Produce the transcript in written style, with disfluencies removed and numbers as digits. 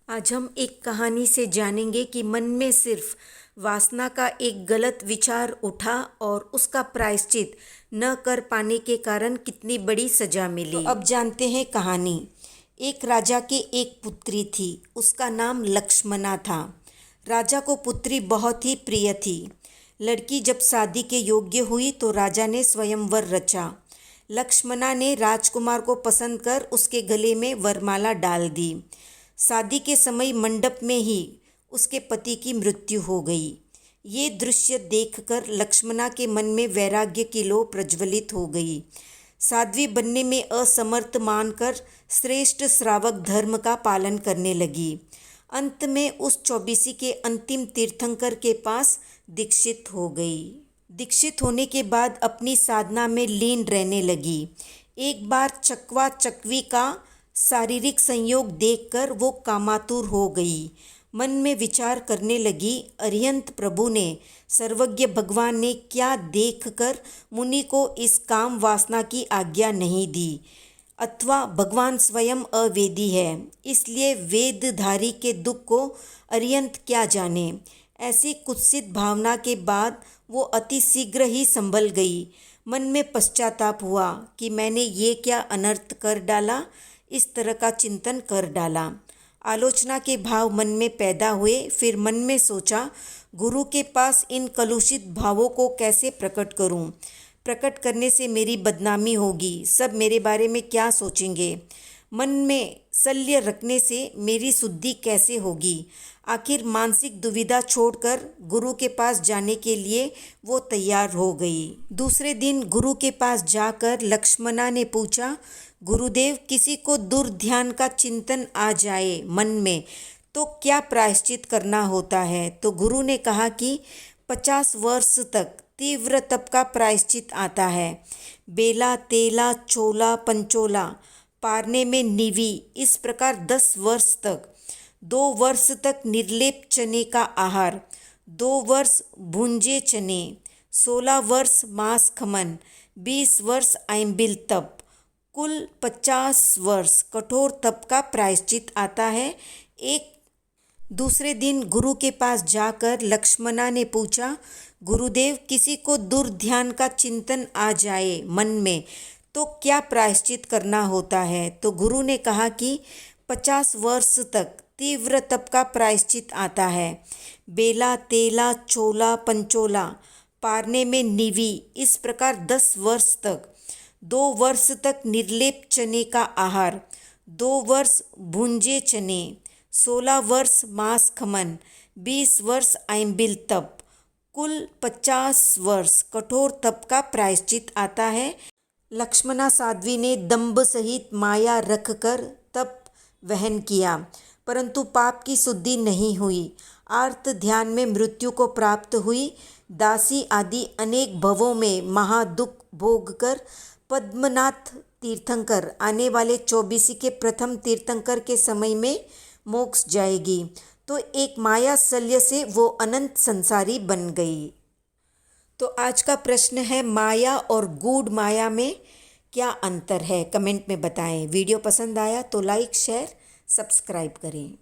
आज हम एक कहानी से जानेंगे कि मन में सिर्फ वासना का एक गलत विचार उठा और उसका प्रायश्चित न कर पाने के कारण कितनी बड़ी सजा मिली। तो अब जानते हैं कहानी। एक राजा के एक पुत्री थी, उसका नाम लक्ष्मणा था। राजा को पुत्री बहुत ही प्रिय थी। लड़की जब शादी के योग्य हुई तो राजा ने स्वयंवर रचा। लक्ष्मणा ने राजकुमार को पसंद कर उसके गले में वरमाला डाल दी। शादी के समय मंडप में ही उसके पति की मृत्यु हो गई। ये दृश्य देखकर लक्ष्मणा के मन में वैराग्य की लौ प्रज्वलित हो गई। साध्वी बनने में असमर्थ मानकर श्रेष्ठ श्रावक धर्म का पालन करने लगी। अंत में उस चौबीसी के अंतिम तीर्थंकर के पास दीक्षित हो गई। दीक्षित होने के बाद अपनी साधना में लीन रहने लगी। एक बार चकवा चकवी का शारीरिक संयोग देखकर वो कामातुर हो गई। मन में विचार करने लगी, अरिहंत प्रभु ने, सर्वज्ञ भगवान ने क्या देखकर मुनि को इस काम वासना की आज्ञा नहीं दी, अथवा भगवान स्वयं अवेदी है, इसलिए वेदधारी के दुख को अरिहंत क्या जाने। ऐसी कुत्सित भावना के बाद वो अति शीघ्र ही संभल गई। मन में पश्चाताप हुआ कि मैंने ये क्या अनर्थ कर डाला, इस तरह का चिंतन कर डाला। आलोचना के भाव मन में पैदा हुए। फिर मन में सोचा, गुरु के पास इन कलुषित भावों को कैसे प्रकट करूं? प्रकट करने से मेरी बदनामी होगी, सब मेरे बारे में क्या सोचेंगे? मन में शल्य रखने से मेरी शुद्धि कैसे होगी? आखिर मानसिक दुविधा छोड़कर गुरु के पास जाने के लिए वो तैयार हो गई। दूसरे दिन गुरु के पास जाकर लक्ष्मणा ने पूछा, गुरुदेव, किसी को दुर्ध्यान का चिंतन आ जाए मन में तो क्या प्रायश्चित करना होता है? तो गुरु ने कहा कि 50 वर्ष तक तीव्र तप का प्रायश्चित आता है। बेला, तेला, चोला, पंचोला, पारने में निवी, इस प्रकार 10 वर्ष तक। 2 वर्ष तक निर्लेप चने का आहार, 2 वर्ष भुंजे चने, 16 वर्ष मांस खमन, 20 वर्ष आइंबिल तप, कुल 50 वर्ष कठोर तप का प्रायश्चित आता है। एक दूसरे दिन गुरु के पास जाकर लक्ष्मणा ने पूछा, गुरुदेव, किसी को दुर्ध्यान का चिंतन आ जाए मन में तो क्या प्रायश्चित करना होता है? तो गुरु ने कहा कि 50 वर्ष तक तीव्र तप का प्रायश्चित आता है। बेला, तेला, चोला, पंचोला, पारने में निवी, इस प्रकार 10 वर्ष तक। 2 वर्ष तक निर्लेप चने का आहार, 2 वर्ष भुंजे चने, 16 वर्ष मांस खमन, 20 वर्ष आइंबिल तप, कुल 50 वर्ष कठोर तप का प्रायश्चित आता है। लक्ष्मणा साध्वी ने दंभ सहित माया रखकर तप वहन किया, परंतु पाप की शुद्धि नहीं हुई। आर्त ध्यान में मृत्यु को प्राप्त हुई। दासी आदि अनेक भवों में महादुख भोग कर पद्मनाथ तीर्थंकर आने वाले 24 के प्रथम तीर्थंकर के समय में मोक्ष जाएगी। तो एक माया शल्य से वो अनंत संसारी बन गई। तो आज का प्रश्न है, माया और गूढ़ माया में क्या अंतर है? कमेंट में बताएं। वीडियो पसंद आया तो लाइक, शेयर, सब्सक्राइब करें।